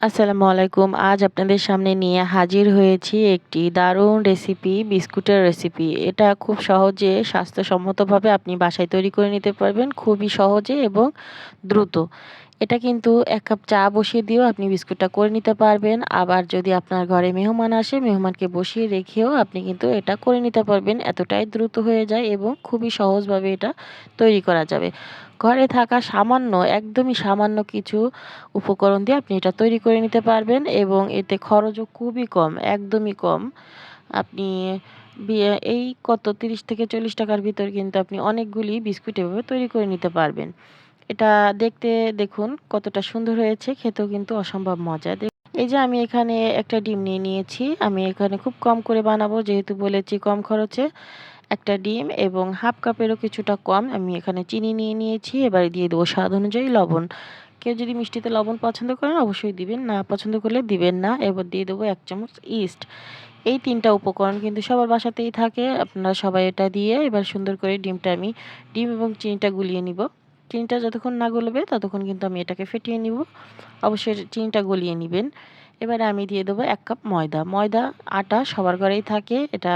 আসসালামু আলাইকুম। আজ আপনাদের সামনে নিয়ে হাজির হয়েছি একটি দারুণ রেসিপি, বিস্কুটের রেসিপি। এটা খুব সহজে স্বাস্থ্যসম্মতভাবে আপনি বাসায় তৈরি করে নিতে পারবেন, খুবই সহজে এবং দ্রুত। এটা কিন্তু ১ কাপ চা বসিয়ে দিয়েও আপনি বিস্কুটটা করে নিতে পারবেন। আবার যদি আপনার ঘরে মেহমান আসে, মেহমানকে বসিয়ে রেখেও আপনি কিন্তু এটা করে নিতে পারবেন। এতটাই দ্রুত হয়ে যায় এবং খুবই সহজভাবে এটা তৈরি করা যাবে। ঘরে থাকা সামান্য, একদমই সামান্য কিছু উপকরণ দিয়ে আপনি এটা তৈরি করে নিতে পারবেন এবং এতে খরচও খুবই কম, একদমই কম। আপনি এই কত ৩০ থেকে ৪০ টাকার ভিতর কিন্তু আপনি অনেকগুলি বিস্কুট এভাবে তৈরি করে নিতে পারবেন। এটা দেখতে দেখুন কতটা সুন্দর হয়েছে, খেতেও কিন্তু অসম্ভব মজা। এই যে আমি এখানে একটা ডিম নিয়ে নিয়েছি। আমি এখানে খুব কম করে বানাবো যেহেতু বলেছি কম খরচে। একটা ডিম এবং হাফ কাপেরও কিছুটা কম আমি এখানে চিনি নিয়ে নিয়েছি। এবারে দিয়ে দেবো স্বাদ অনুযায়ী লবণ। কেউ যদি মিষ্টিতে লবণ পছন্দ করেন অবশ্যই দিবেন, না পছন্দ করলে দিবেন না। এবার দিয়ে দেবো ১ চামচ ইস্ট। এই ৩ টা উপকরণ কিন্তু সবার বাসাতেই থাকে। আপনারা সবাই এটা দিয়ে এবার সুন্দর করে ডিম এবং চিনিটা গুলিয়ে নিব। চিনিটা যতক্ষণ না গলবে ততক্ষণ কিন্তু আমি এটাকে ফেটিয়ে নিব। অবশ্যই চিনিটা গলিয়ে নিবেন। এবারে আমি দিয়ে দেবো ১ কাপ ময়দা। ময়দা, আটা সবার ঘরেই থাকে। এটা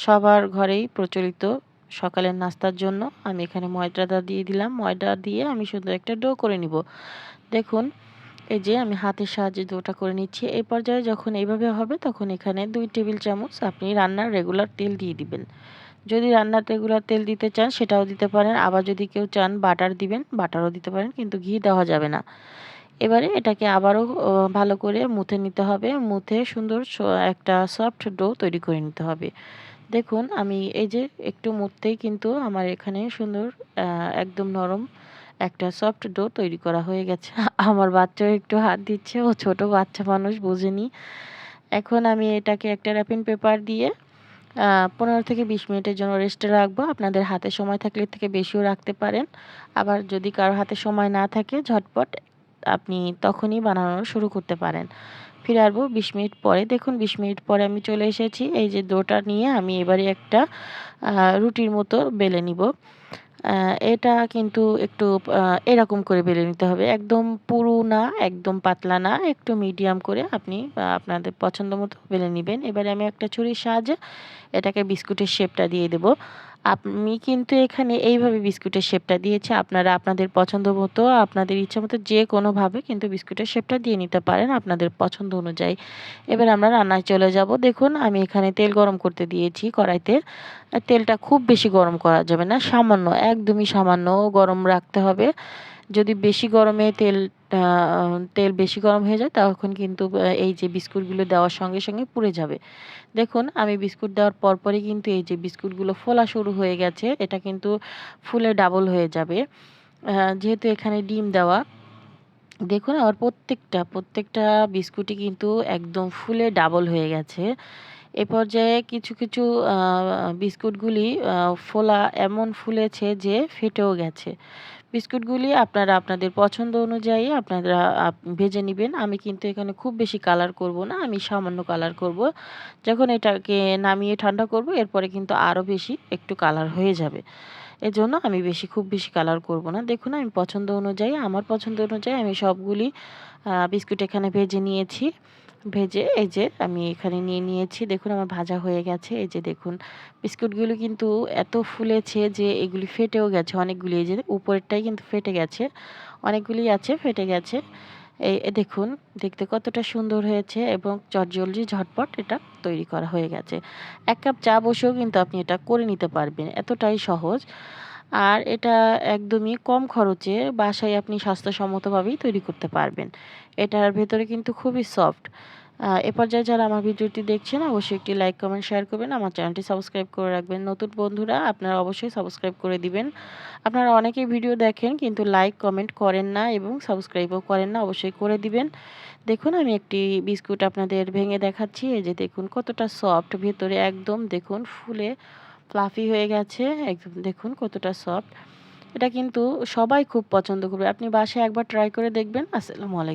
সবার ঘরেই প্রচলিত সকালের নাস্তার জন্য। আমি এখানে ময়দাটা দিয়ে দিলাম। ময়দা দিয়ে আমি সুন্দর একটা ডো করে নিব। দেখুন এই যে আমি হাতের সাহায্যে ডোটা করে নিচ্ছি। এই পর্যায়ে যখন এইভাবে হবে তখন এখানে ২ টেবিল চামচ আপনি রান্নার রেগুলার তেল দিয়ে দিবেন। যদি রান্নার রেগুলার তেল দিতে চান সেটাও দিতে পারেন। আবার যদি কেউ চান বাটার দিবেন, বাটারও দিতে পারেন। কিন্তু ঘি দেওয়া যাবে না। এবারে এটাকে আবারও ভালো করে মুথে নিতে হবে। মুথে সুন্দর একটা সফট ডো তৈরি করে নিতে হবে। দেখুন আমি এই যে একটু মুথতেই কিন্তু আমার এখানে সুন্দর আ একদম নরম একটা সফট ডো তৈরি করা হয়ে গেছে। আমার বাচ্চাও একটু হাত দিচ্ছে। ও ছোট বাচ্চা মানুষ বোঝেনি। এখন আমি এটাকে একটা র‍্যাপিং পেপার দিয়ে ১৫ থেকে ২০ মিনিটের জন্য রেস্টে রাখবো। আপনাদের হাতে সময় থাকলে এর থেকে বেশিও রাখতে পারেন। আবার যদি কারো হাতে সময় না থাকে ঝটপট আপনি তখনই বানানো শুরু করতে পারেন। ফিরে আসবো ২০ মিনিট পরে। দেখুন ২০ মিনিট পরে আমি চলে এসেছি। এই যে ডোটা নিয়ে আমি এবারে একটা আ রুটির মতো বেলে নিব। আ এটা কিন্তু একটু আ এরকম করে বেলে নিতে হবে। একদম পুরু না, একদম পাতলা না, একটু মিডিয়াম করে আপনি আপনাদের পছন্দ মতো বেলে নিবেন। এবারে আমি একটা ছুরির সাহায্যে এটাকে বিস্কুটের শেপটা দিয়ে দেব। আমি কিন্তু এখানে এইভাবে বিস্কুটের শেপটা দিয়েছি। আপনারা আপনাদের পছন্দ মতো, আপনাদের ইচ্ছা মতো যেকোনোভাবে কিন্তু বিস্কুটের শেপটা দিয়ে নিতে পারেন আপনাদের পছন্দ অনুযায়ী। এবার আমরা রান্নায় চলে যাব। দেখুন আমি এখানে তেল গরম করতে দিয়েছি কড়াইতে। তেলটা খুব বেশি গরম করা যাবে না, সামান্য, একদমই সামান্য গরম রাখতে হবে। যদি বেশি গরমে আ তেল বেশি গরম হয়ে যায় তখন কিন্তু এই যে বিস্কুটগুলো দেওয়ার সঙ্গে, সঙ্গে পুড়ে যাবে। দেখুন আমি বিস্কুট দেওয়ার পরপরই কিন্তু এই যে বিস্কুটগুলো ফোলা শুরু হয়ে গেছে। এটা কিন্তু ফুলে ডাবল হয়ে যাবে। যেহেতু এখানে ডিম দেওয়া, দেখুন আমার প্রত্যেকটা বিস্কুটই কিন্তু একদম ফুলে ডাবল হয়ে গেছে। এ পর্যায়ে কিছু, কিছু আ বিস্কুটগুলি ফোলা এমন ফুলেছে যে ফেটেও গেছে। বিস্কুটগুলি আপনারা আপনাদের পছন্দ অনুযায়ী আপনারা ভেজে নিবেন। আমি কিন্তু এখানে খুব বেশি কালার করব না। আমি সামান্য কালার করব। যখন এটাকে নামিয়ে ঠান্ডা করব এরপরে কিন্তু আরো বেশি একটু কালার হয়ে যাবে। এজন্য আমি খুব বেশি কালার করব না। দেখুন আমি আমার পছন্দ অনুযায়ী আমি সবগুলি বিস্কুট এখানে ভেজে নিয়েছি। ভেজে এই যে আমি এখানে নিয়ে নিয়েছি। দেখুন আমার ভাজা হয়ে গেছে। এই যে দেখুন বিস্কুটগুলো কিন্তু এত ফুলেছে যে এগুলি ফেটেও গেছে অনেকগুলি। এই যে উপরেরটাই কিন্তু ফেটে গেছে। অনেকগুলি আছে ফেটে গেছে। দেখুন দেখতে কতটা সুন্দর হয়েছে এবং চটজলদি ঝটপট এটা তৈরি করা হয়ে গেছে। ১ কাপ চা বসেও কিন্তু আপনি এটা করে নিতে পারবেন। এতটাই সহজ। আর এটা একদমই কম খরচে বাসায় আপনি স্বাস্থ্যসম্মতভাবেই তৈরি করতে পারবেন। এটার ভেতরে কিন্তু খুবই সফট। এ পর্যায়ে যারা আমার ভিডিওটি দেখছেন অবশ্যই একটি লাইক, কমেন্ট, শেয়ার করবেন। আমার চ্যানেলটি সাবস্ক্রাইব করে রাখবেন। নতুন বন্ধুরা আপনারা অবশ্যই সাবস্ক্রাইব করে দিবেন। আপনারা অনেকেই ভিডিও দেখেন কিন্তু লাইক, কমেন্ট করেন না এবং সাবস্ক্রাইবও করেন না। অবশ্যই করে দিবেন। দেখুন আমি একটি বিস্কুট আপনাদের ভেঙে দেখাচ্ছি। এই যে দেখুন কতটা সফট, ভেতরে একদম দেখুন ফুলে ফ্লাফি হয়ে গেছে। একদম দেখুন কতটা সফট। এটা কিন্তু সবাই খুব পছন্দ করবে। আপনি বাসায় একবার ট্রাই করে দেখবেন। আসসালামু আলাইকুম।